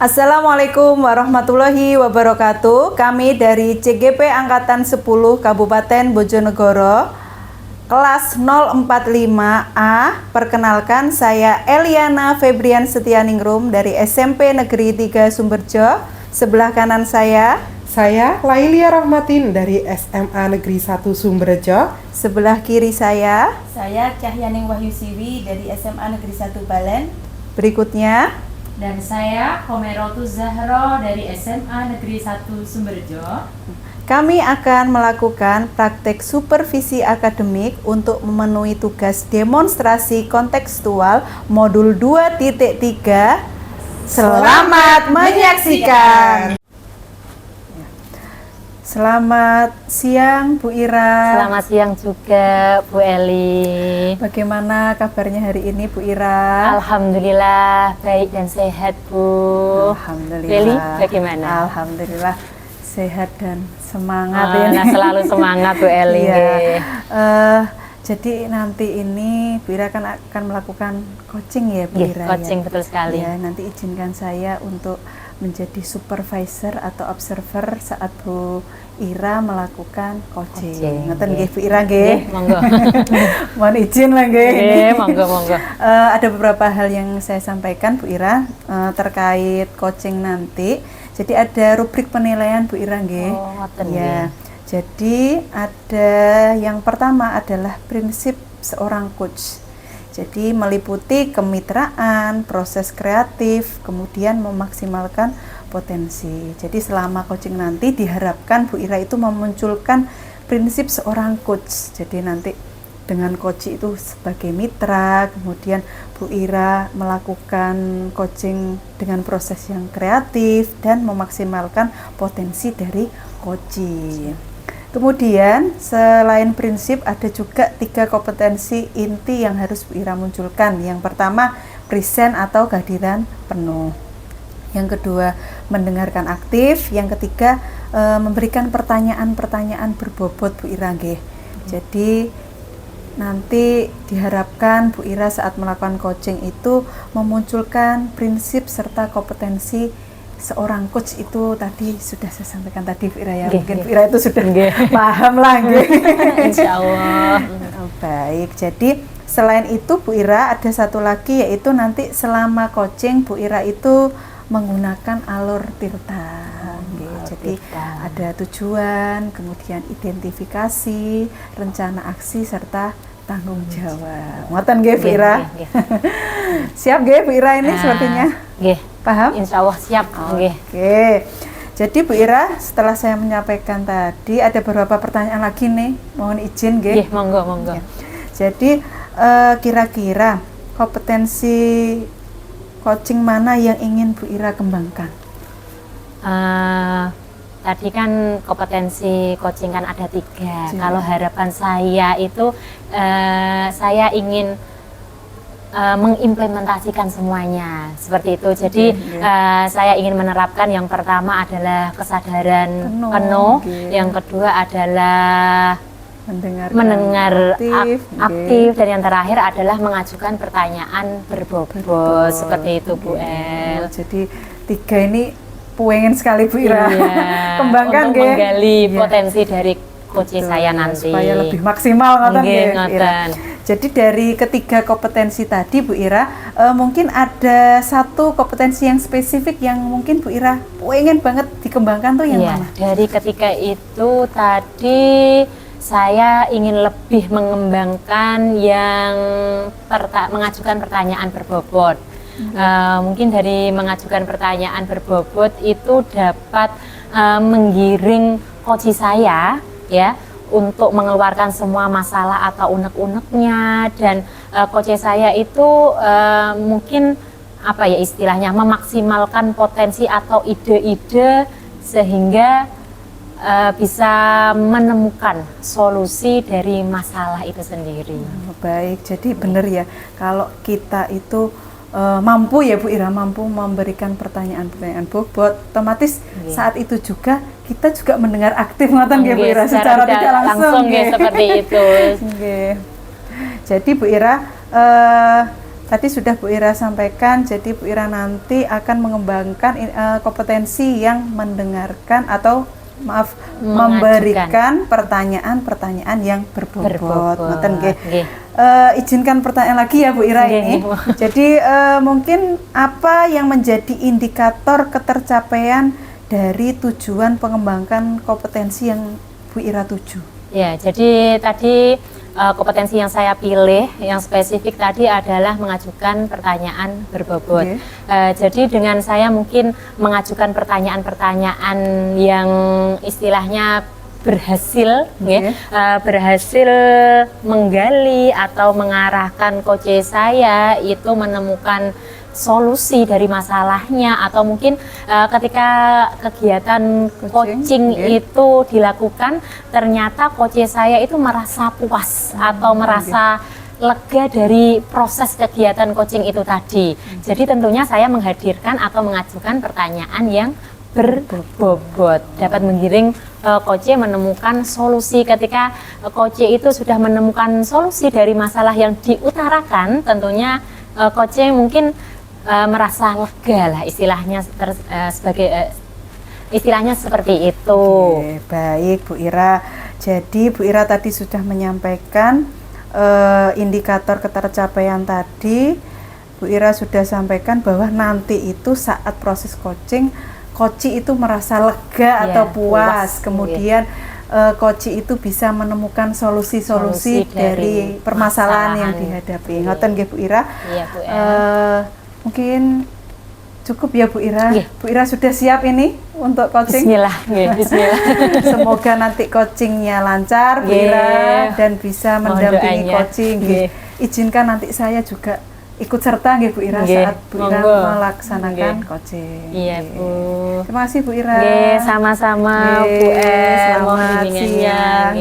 Assalamualaikum warahmatullahi wabarakatuh. Kami dari CGP Angkatan 10 Kabupaten Bojonegoro, kelas 045A. Perkenalkan, saya Eliana Febrian Setianingrum dari SMP Negeri 3 Sumberjo. Sebelah kanan saya Lailia Rahmatin dari SMA Negeri 1 Sumberjo. Sebelah kiri saya Cahyaning Wahyu Siwi dari SMA Negeri 1 Balen. Berikutnya Dan saya Homerotu Zahro dari SMA Negeri 1 Sumberjo. kami akan melakukan praktek supervisi akademik untuk memenuhi tugas demonstrasi kontekstual modul 2.3. Selamat menyaksikan. Selamat siang Bu Ira. Selamat siang juga Bu Eli. Bagaimana kabarnya hari ini Bu Ira? Alhamdulillah baik dan sehat Bu. Alhamdulillah. Eli bagaimana? Alhamdulillah sehat dan semangat ini. Nah, selalu semangat Bu Eli. Iya. Jadi nanti ini Bu Ira akan melakukan coaching ya Bu Ira. Coaching ya? betul sekali. Ya, nanti izinkan saya untuk menjadi supervisor atau observer saat Bu Ira melakukan coaching. Ngoten nggih Bu Ira nggih. Monggo. Mohon izin lah nggih. Monggo. Ada beberapa hal yang saya sampaikan Bu Ira terkait coaching nanti. Jadi ada rubrik penilaian Bu Ira nggih. Oh, ngoten ya. Jadi ada yang pertama adalah prinsip seorang coach. Jadi meliputi kemitraan, proses kreatif, kemudian memaksimalkan potensi. Jadi selama coaching nanti diharapkan Bu Ira itu memunculkan prinsip seorang coach. Jadi nanti dengan coach itu sebagai mitra, kemudian Bu Ira melakukan coaching dengan proses yang kreatif dan memaksimalkan potensi dari coaching. Kemudian selain prinsip ada juga 3 kompetensi inti yang harus Bu Ira munculkan. Yang pertama, present atau kehadiran penuh. Yang kedua, mendengarkan aktif. Yang ketiga, memberikan pertanyaan-pertanyaan berbobot Bu Ira nggih. Jadi nanti diharapkan Bu Ira saat melakukan coaching itu memunculkan prinsip serta kompetensi seorang coach itu tadi sudah saya sampaikan tadi Bu Ira ya. Mungkin Bu Ira itu sudah paham lah nggih. Insyaallah. Baik, jadi selain itu Bu Ira ada satu lagi, yaitu nanti selama coaching Bu Ira itu menggunakan alur tirta. Jadi ada tujuan, kemudian identifikasi, rencana aksi serta tanggung jawab. Ngoten nggih Bu Ira? Siap nggih Bu Ira ini sepertinya? Nggih. Paham? Insyaallah siap. Oke. Jadi Bu Ira, setelah saya menyampaikan tadi ada beberapa pertanyaan lagi nih. Mohon izin nggih. Monggo. Ya. Jadi kira-kira kompetensi coaching mana yang ingin Bu Ira kembangkan? Tadi kan kompetensi coaching kan ada 3. Kalau harapan saya itu saya ingin mengimplementasikan semuanya seperti itu. Jadi saya ingin menerapkan yang pertama adalah kesadaran penuh. Yang kedua adalah mendengar aktif, dan yang terakhir adalah mengajukan pertanyaan berbobot. Seperti itu Bu El. Jadi 3 ini pengen sekali Bu Ira kembangkan untuk menggali potensi dari coach saya nanti supaya lebih maksimal ngoten ngoten. Jadi dari ketiga kompetensi tadi Bu Ira, mungkin ada satu kompetensi yang spesifik yang mungkin Bu Ira pengen banget dikembangkan tuh yang mana? Dari ketiga itu tadi saya ingin lebih mengembangkan yang mengajukan pertanyaan berbobot. Mungkin dari mengajukan pertanyaan berbobot itu dapat menggiring coach saya ya untuk mengeluarkan semua masalah atau unek-uneknya, dan coach saya itu mungkin apa ya istilahnya memaksimalkan potensi atau ide-ide sehingga bisa menemukan solusi dari masalah itu sendiri. Baik, jadi benar ya kalau kita itu mampu ya Bu Ira, mampu memberikan pertanyaan-pertanyaan bobot, otomatis saat itu juga kita juga mendengar aktif ngoten nggih Bu Ira secara tidak langsung seperti itu. Jadi Bu Ira tadi sudah Bu Ira sampaikan, jadi Bu Ira nanti akan mengembangkan kompetensi yang mendengarkan atau memberikan pertanyaan-pertanyaan yang berbobot. Ngoten nggih. Izinkan pertanyaan lagi ya Bu Ira ini. Jadi mungkin apa yang menjadi indikator ketercapaian dari tujuan pengembangan kompetensi yang Bu Ira tuju? Ya, jadi tadi kompetensi yang saya pilih yang spesifik tadi adalah mengajukan pertanyaan berbobot. Jadi dengan saya mungkin mengajukan pertanyaan-pertanyaan yang istilahnya berhasil menggali atau mengarahkan coach saya itu menemukan solusi dari masalahnya, atau mungkin ketika kegiatan coaching itu dilakukan ternyata coach saya itu merasa puas atau merasa lega dari proses kegiatan coaching itu tadi. Jadi tentunya saya menghadirkan atau mengajukan pertanyaan yang berbobot, dapat menggiring coach menemukan solusi. Ketika coach itu sudah menemukan solusi dari masalah yang diutarakan, tentunya coach mungkin merasa lega lah istilahnya, istilahnya seperti itu. Oke, baik Bu Ira. Jadi Bu Ira tadi sudah menyampaikan indikator ketercapaian tadi. Bu Ira sudah sampaikan bahwa nanti itu saat proses coaching, coach itu merasa lega atau puas. Kemudian coach itu bisa menemukan solusi-solusi dari permasalahan yang dihadapi. Ngoten nggih Bu Ira? Iya, Bu. Mungkin cukup ya Bu Ira. Bu Ira sudah siap ini untuk coaching? Bismillah. Bismillah. Semoga nanti coachingnya lancar Bu Ira dan bisa mendampingi coaching. Izinkan nanti saya juga ikut serta Bu Ira saat Bu Ira melaksanakan coaching. Iya Bu. Terima kasih Bu Ira. Sama-sama Bu. Selamat siang.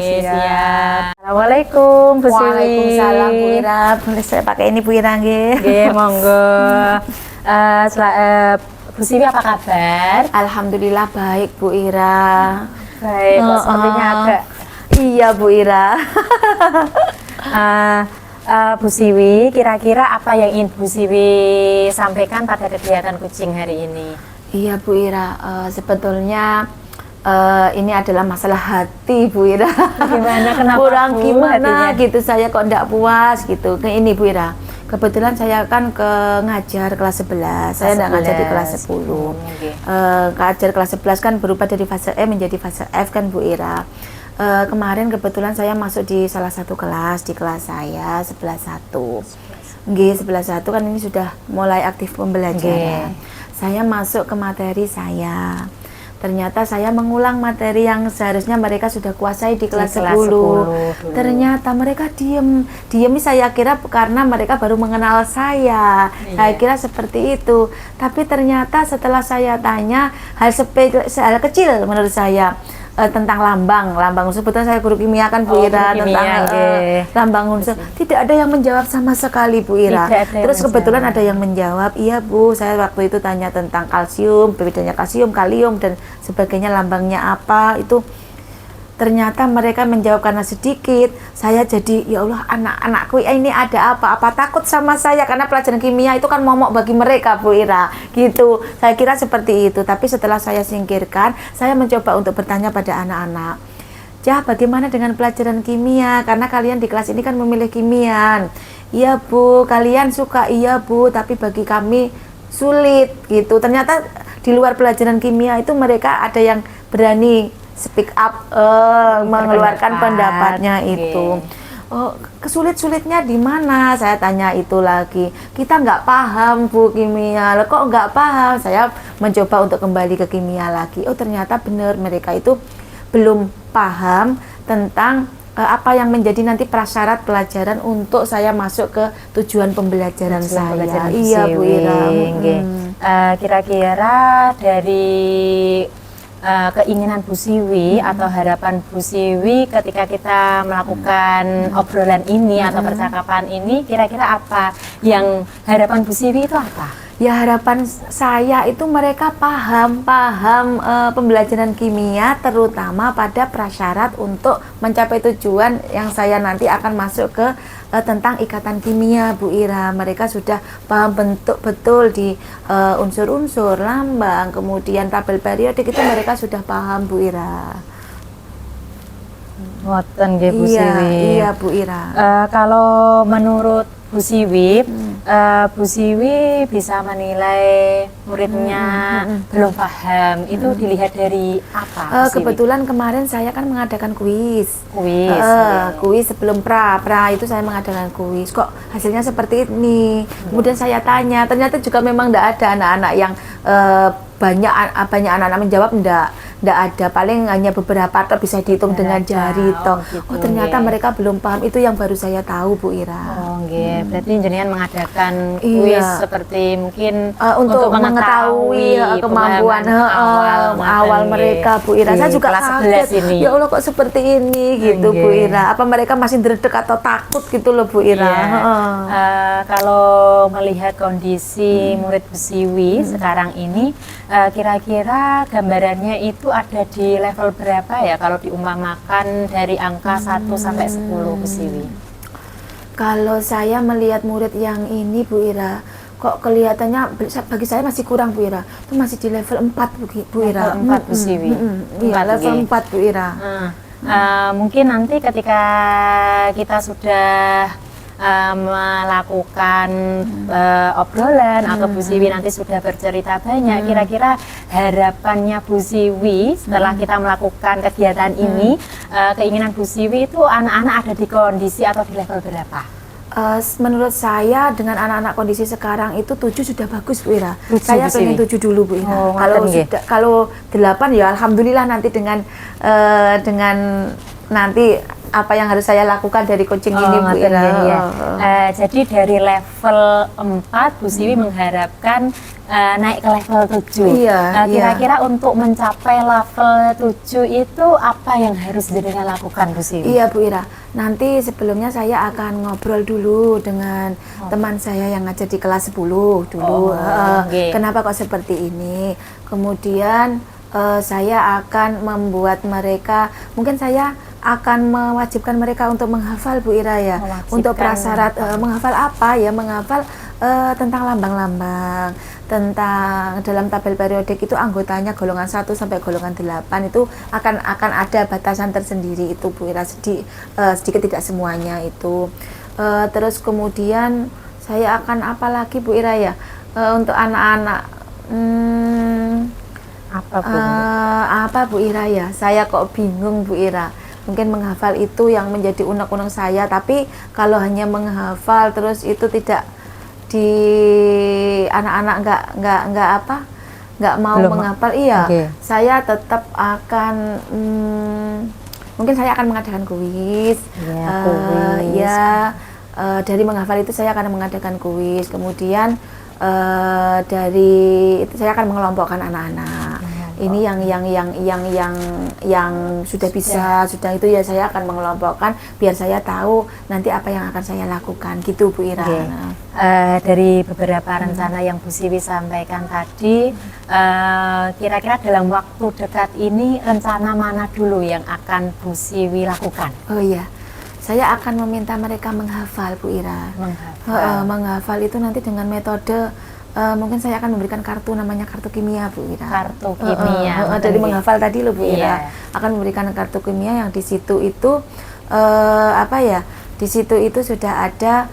Assalamualaikum Bu Siwi. Waalaikumsalam Bu Ira. Boleh saya pakai ini Bu Ira nggih? Nggih, monggo. Bu Siwi apa kabar? Alhamdulillah baik Bu Ira. Baik, kok sepertinya agak. Iya Bu Ira. Bu Siwi, kira-kira apa yang ingin Bu Siwi sampaikan pada kegiatan coaching hari ini? Iya Bu Ira, sebetulnya ini adalah masalah hati Bu Ira. Gimana, kenapa kurang Bu, gimana hatinya? gitu, saya kok enggak puas gitu. Ini Bu Ira, kebetulan saya kan ngajar kelas 11, saya enggak ngajar di kelas 10. Ngajar kelas 11 kan berubah dari fase E menjadi fase F kan Bu Ira. Kemarin kebetulan saya masuk di salah satu kelas, di kelas saya 11.1. Nggih, 11.1 kan ini sudah mulai aktif pembelajaran. Saya masuk ke materi saya. Ternyata saya mengulang materi yang seharusnya mereka sudah kuasai di kelas 10. Ternyata mereka diem saya kira karena mereka baru mengenal saya. Saya kira seperti itu. Tapi ternyata setelah saya tanya hal kecil menurut saya tentang lambang unsur, betul saya guru kimia kan Bu Ira, tentang lambang unsur, tidak ada yang menjawab sama sekali Bu Ira. Terus kebetulan ada yang menjawab, iya Bu, saya waktu itu tanya tentang kalsium, bedanya kalsium, kalium dan sebagainya, lambangnya apa, itu ternyata mereka menjawab karena sedikit. Saya jadi ya Allah, anak-anakku ini ada apa takut sama saya, karena pelajaran kimia itu kan momok bagi mereka Bu Ira gitu. Saya kira seperti itu, tapi setelah saya singkirkan, saya mencoba untuk bertanya pada anak-anak, bagaimana dengan pelajaran kimia, karena kalian di kelas ini kan memilih kimia. Iya Bu, kalian suka, iya Bu, tapi bagi kami sulit gitu. Ternyata di luar pelajaran kimia itu mereka ada yang berani speak up, mengeluarkan pendapatnya itu. Kesulit-sulitnya di mana? Saya tanya itu lagi. Kita nggak paham Bu kimia. Kok nggak paham? Saya mencoba untuk kembali ke kimia lagi. Oh ternyata benar, mereka itu belum paham tentang apa yang menjadi nanti prasyarat pelajaran untuk saya masuk ke tujuan pembelajaran saya. Iya Bu Ira. Kira-kira dari keinginan Bu Siwi atau harapan Bu Siwi ketika kita melakukan obrolan ini atau percakapan ini, kira-kira apa yang harapan Bu Siwi itu apa? Ya harapan saya itu mereka paham pembelajaran kimia, terutama pada prasyarat untuk mencapai tujuan yang saya nanti akan masuk ke tentang ikatan kimia, Bu Ira. Mereka sudah paham bentuk betul di unsur-unsur, lambang, kemudian tabel periodik itu mereka sudah paham, Bu Ira. Ngoten nggih Bu Iya, Siwi. iya Bu Ira. Kalau menurut Bu Siwi, Bu Siwi bisa menilai muridnya belum paham. Itu dilihat dari apa? Bu Siwi? Kebetulan kemarin saya kan mengadakan kuis. Kuis. Kuis sebelum pra itu saya mengadakan kuis. Kok hasilnya seperti ini? Kemudian saya tanya, ternyata juga memang tidak ada anak-anak yang banyak anak-anak menjawab, enggak ada, paling hanya beberapa atau bisa dihitung dengan jari toh. Gitu, Ternyata mereka belum paham, itu yang baru saya tahu Bu Ira. Oh nggih, berarti jenengan mengadakan kuis seperti mungkin untuk mengetahui kemampuan awal mereka Bu Ira. Saya juga kaget, ya Allah kok seperti ini gitu Bu Ira. Apa mereka masih dredeg atau takut gitu loh Bu Ira? Kalau melihat kondisi murid Bu Siwi sekarang ini, kira-kira gambarannya itu ada di level berapa ya kalau diumpamakan dari angka 1 sampai 10 Bu Siwi? Kalau saya melihat murid yang ini Bu Ira, kok kelihatannya bagi saya masih kurang Bu Ira. Itu masih di level 4 Bu Ira. Level 4 Bu Siwi. Iya, level 4 Bu Ira. Mungkin nanti ketika kita sudah melakukan obrolan atau Bu Siwi nanti sudah bercerita banyak, kira-kira harapannya Bu Siwi setelah kita melakukan kegiatan ini, keinginan Bu Siwi itu anak-anak ada di kondisi atau di level berapa? Menurut saya dengan anak-anak kondisi sekarang itu 7 sudah bagus Bu Ira. 7, Saya Bu pengen Siwi. 7 dulu Bu Ira. Oh, kalau 8 ya alhamdulillah, nanti dengan nanti apa yang harus saya lakukan dari coaching ini Bu Ira. Jadi dari level 4 Bu Siwi mengharapkan naik ke level 7. Kira-kira untuk mencapai level 7 itu apa yang harus jenengan lakukan Bu Siwi? Iya Bu Ira. Nanti sebelumnya saya akan ngobrol dulu dengan teman saya yang ngajar di kelas 10 dulu. Kenapa kok seperti ini? Kemudian saya akan membuat mereka, mungkin saya akan mewajibkan mereka untuk menghafal Bu Ira ya. Untuk prasyarat menghafal apa ya? Menghafal tentang lambang-lambang, tentang dalam tabel periodik itu anggotanya golongan 1 sampai golongan 8 itu akan ada batasan tersendiri itu Bu Ira, sedikit tidak semuanya itu. Terus kemudian saya akan apa lagi Bu Ira ya? Untuk anak-anak apa Bu Ira ya? Saya kok bingung Bu Ira. Mungkin menghafal itu yang menjadi unek-unek saya, tapi kalau hanya menghafal terus itu tidak di anak-anak nggak mau menghafal, saya tetap akan mungkin saya akan mengadakan kuis. Dari menghafal itu saya akan mengadakan kuis, kemudian dari itu saya akan mengelompokkan anak-anak. Ini yang sudah bisa, sudah itu ya saya akan mengelompokkan biar saya tahu nanti apa yang akan saya lakukan gitu Bu Ira. Dari beberapa rencana yang Bu Siwi sampaikan tadi, kira-kira dalam waktu dekat ini rencana mana dulu yang akan Bu Siwi lakukan? Oh iya, saya akan meminta mereka menghafal Bu Ira. Menghafal itu nanti dengan metode mungkin saya akan memberikan kartu, namanya kartu kimia Bu Ira. Kartu kimia. Dari menghafal tadi loh Bu Ira. Akan memberikan kartu kimia yang di situ itu di situ itu sudah ada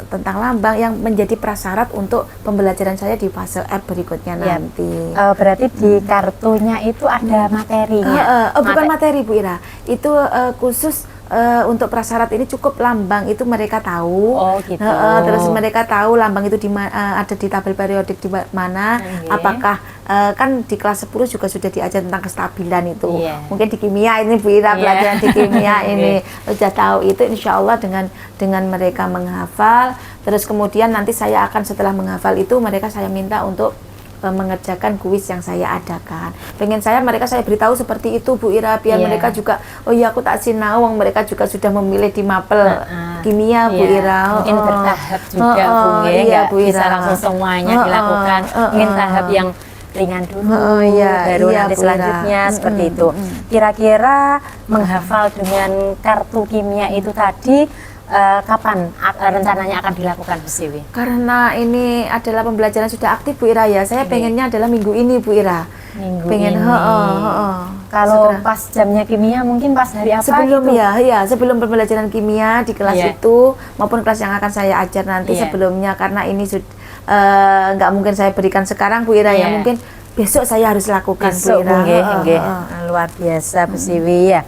tentang lambang yang menjadi prasyarat untuk pembelajaran saya di fase F berikutnya nanti. Berarti di kartunya itu ada materinya? Bukan materi Bu Ira, itu khusus untuk prasyarat ini cukup lambang itu mereka tahu. Terus mereka tahu lambang itu ada di tabel periodik di mana. Apakah kan di kelas 10 juga sudah diajar tentang kestabilan itu. Mungkin di kimia ini Bu Ira, pelajaran di kimia ini sudah tahu itu, insya Allah dengan mereka menghafal. Terus kemudian nanti saya akan setelah menghafal itu mereka saya minta untuk mengerjakan kuis yang saya adakan. Pengen mereka saya beritahu seperti itu Bu Ira, biar mereka juga, oh iya aku tak sinau, mereka juga sudah memilih di mapel kimia Bu Ira. Mungkin bertahap juga Bu, nggak bisa langsung semuanya dilakukan. Mungkin tahap yang ringan dulu, baru nanti selanjutnya seperti itu. Kira-kira menghafal dengan kartu kimia itu tadi kapan rencananya akan dilakukan Bu Siwi? Karena ini adalah pembelajaran sudah aktif Bu Ira ya, saya pengennya adalah minggu ini Bu Ira. Minggu pengen ini. Kalau pas jamnya kimia mungkin pas hari apa? Sebelum gitu? sebelum pembelajaran kimia di kelas itu maupun kelas yang akan saya ajar nanti sebelumnya, karena ini nggak mungkin saya berikan sekarang Bu Ira ya, mungkin besok saya harus lakukan besok, Bu Ira. Luar biasa Bu Siwi ya.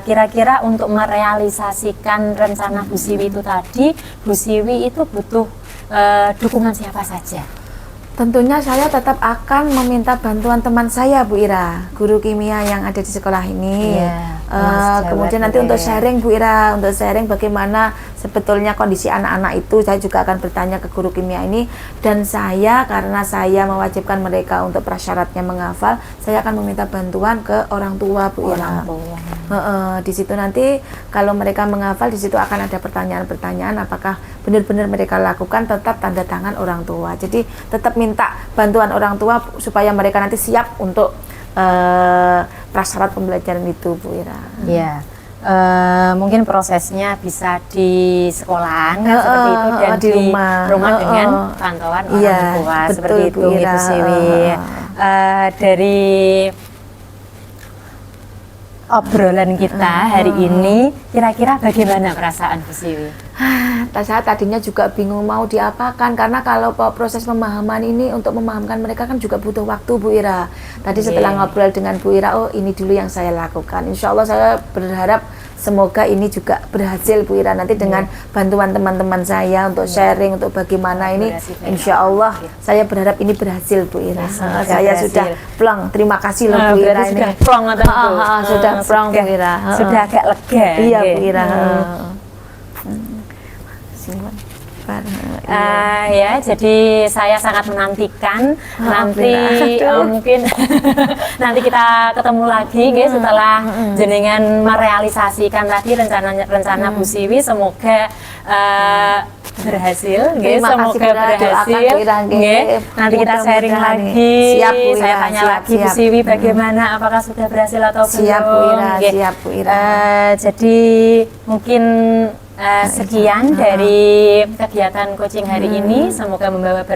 Kira-kira untuk merealisasikan rencana Bu Siwi itu tadi, Bu Siwi itu butuh dukungan siapa saja? Tentunya saya tetap akan meminta bantuan teman saya Bu Ira, guru kimia yang ada di sekolah ini. Kemudian nanti untuk sharing Bu Ira, untuk sharing bagaimana sebetulnya kondisi anak-anak itu, saya juga akan bertanya ke guru kimia ini. Dan saya, karena saya mewajibkan mereka untuk prasyaratnya menghafal, saya akan meminta bantuan ke orang tua Bu Ira. Di situ nanti kalau mereka menghafal, di situ akan ada pertanyaan-pertanyaan apakah benar-benar mereka lakukan, tetap tanda tangan orang tua. Jadi tetap minta bantuan orang tua supaya mereka nanti siap untuk prasyarat pembelajaran itu Bu Ira. Iya. Mungkin prosesnya bisa di sekolahan kan, seperti itu, dan di rumah dengan pantauan orang tua, seperti itu Bu Siwi. Dari obrolan kita hari ini, kira-kira bagaimana perasaan Bu Siwi? Saya tadinya juga bingung mau diapakan, karena kalau proses pemahaman ini untuk memahamkan mereka kan juga butuh waktu Bu Ira. Tadi setelah ngobrol dengan Bu Ira, oh ini dulu yang saya lakukan. Insya Allah saya berharap semoga ini juga berhasil Bu Ira, nanti dengan bantuan teman-teman saya untuk sharing, untuk bagaimana ini, insya Allah saya berharap ini berhasil Bu Ira. Saya sudah plong, terima kasih loh Bu Ira ini. Sudah plong sudah plong Bu Ira. Sudah agak lega. Iya Bu Ira. Ya, jadi saya sangat menantikan nanti mungkin nanti kita ketemu lagi guys, setelah jenengan merealisasikan tadi rencana Bu Siwi, semoga berhasil, semoga berhasil. Nanti kita sharing lagi. Siap, Bu Ira, saya tanya lagi Bu Siwi bagaimana, apakah sudah berhasil atau belum. Siap Bu Ira, siap Bu Ira. Jadi mungkin sekian dari kegiatan coaching hari ini, semoga membawa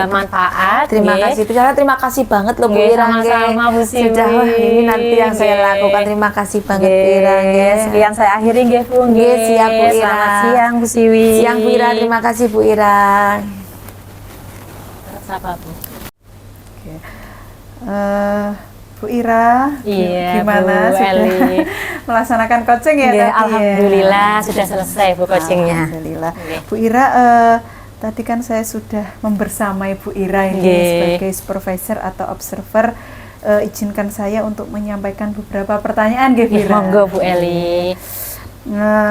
manfaat. Terima kasih, terima kasih banget loh Bu Ira. Sama-sama Bu Siwi. Sudah, ini nanti yang saya lakukan. Terima kasih banget Bu Ira. Sekian saya akhiri nggih Bu. Siap Bu Ira. Selamat siang Bu Siwi. Siang Bu Ira, terima kasih Bu Ira. Sapa Bu? Bu Ira, gimana Bu Eli melaksanakan coaching ya tadi? Alhamdulillah sudah selesai Bu coachingnya. Alhamdulillah. Bu Ira, tadi kan saya sudah membersamai Bu Ira ini sebagai supervisor atau observer. Izinkan saya untuk menyampaikan beberapa pertanyaan, Bu Ira. Monggo Bu Eli.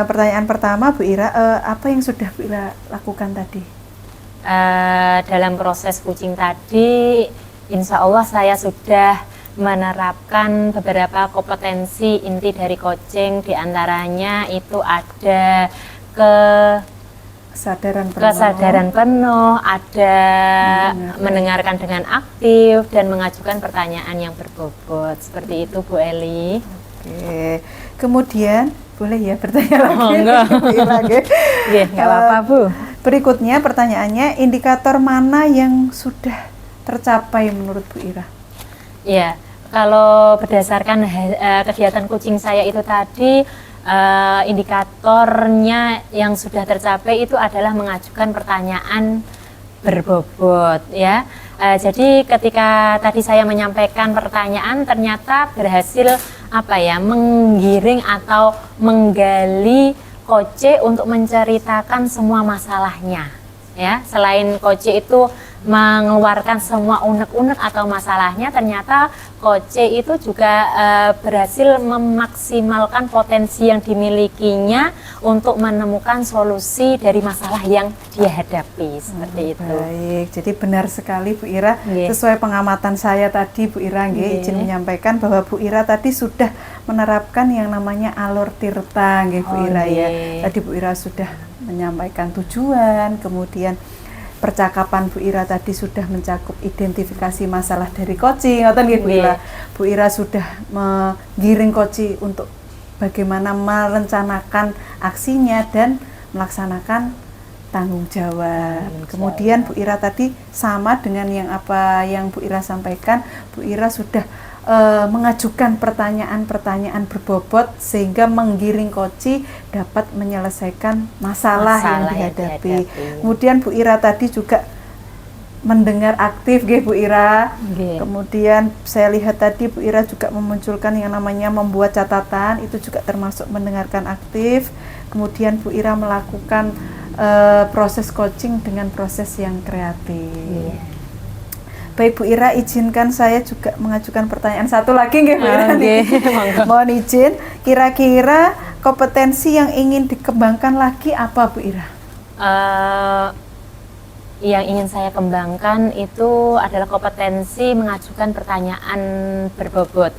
Pertanyaan pertama Bu Ira, apa yang sudah Bu Ira lakukan tadi? Dalam proses coaching tadi, insya Allah saya sudah menerapkan beberapa kompetensi inti dari coaching, diantaranya itu ada kesadaran penuh, ada mendengarkan dengan aktif dan mengajukan pertanyaan yang berbobot, seperti itu Bu Eli. Oke. Kemudian boleh ya bertanya lagi? Nggak apa-apa Bu. Berikutnya pertanyaannya, indikator mana yang sudah tercapai menurut Bu Ira? Ya, kalau berdasarkan kegiatan coaching saya itu tadi, indikatornya yang sudah tercapai itu adalah mengajukan pertanyaan berbobot ya. Jadi ketika tadi saya menyampaikan pertanyaan, ternyata berhasil menggiring atau menggali coach untuk menceritakan semua masalahnya ya. Selain coach itu mengeluarkan semua unek-unek atau masalahnya, ternyata Coach itu juga berhasil memaksimalkan potensi yang dimilikinya untuk menemukan solusi dari masalah yang dia hadapi, seperti itu. Baik, jadi benar sekali Bu Ira. Nggih. Sesuai pengamatan saya tadi Bu Ira, Nggih. izin menyampaikan bahwa Bu Ira tadi sudah menerapkan yang namanya alur tirta, Bu Oh, Ira ya. nggih. Tadi Bu Ira sudah menyampaikan tujuan, kemudian percakapan Bu Ira tadi sudah mencakup identifikasi masalah dari coaching, ngoten nggih Bu Nggih. Ira. Bu Ira sudah menggiring coaching untuk bagaimana merencanakan aksinya dan melaksanakan tanggung jawab. Kemudian Bu Ira tadi sama dengan yang apa yang Bu Ira sampaikan, Bu Ira sudah mengajukan pertanyaan-pertanyaan berbobot sehingga menggiring koci dapat menyelesaikan masalah yang dihadapi. Kemudian Bu Ira tadi juga mendengar aktif, Bu Ira. Kemudian saya lihat tadi Bu Ira juga memunculkan yang namanya membuat catatan, itu juga termasuk mendengarkan aktif. Kemudian Bu Ira melakukan proses coaching dengan proses yang kreatif. Baik Bu Ira, izinkan saya juga mengajukan pertanyaan satu lagi Bu Ira. Mohon izin, kira-kira kompetensi yang ingin dikembangkan lagi apa Bu Ira? Yang ingin saya kembangkan itu adalah kompetensi mengajukan pertanyaan berbobot.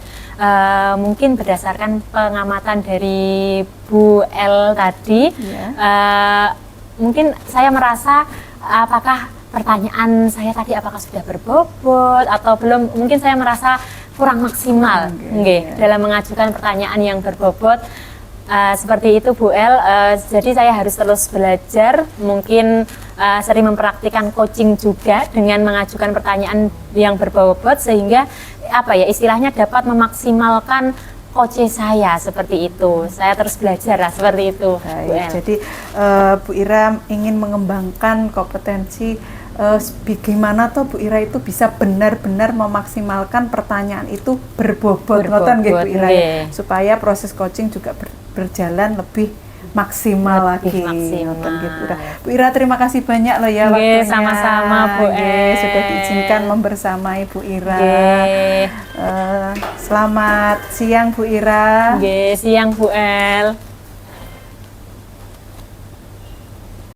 Mungkin berdasarkan pengamatan dari Bu El tadi, mungkin saya merasa apakah pertanyaan saya tadi apakah sudah berbobot atau belum, mungkin saya merasa kurang maksimal dalam mengajukan pertanyaan yang berbobot. Seperti itu Bu El, jadi saya harus terus belajar, mungkin sering mempraktikkan coaching juga dengan mengajukan pertanyaan yang berbobot sehingga istilahnya dapat memaksimalkan coach saya, seperti itu. Saya terus belajar lah, seperti itu. Baik, jadi Bu Ira ingin mengembangkan kompetensi bagaimana tuh Bu Ira itu bisa benar-benar memaksimalkan pertanyaan itu berbobot, ngoten nggih Bu Ira ya, supaya proses coaching juga berjalan lebih maksimal lagi. Ngoten nggih Bu Ira. Bu Ira, terima kasih banyak loh ya waktunya. Sama-sama Bu El. Sudah diizinkan membersamai Bu Ira. Selamat siang Bu Ira. Siang Bu El.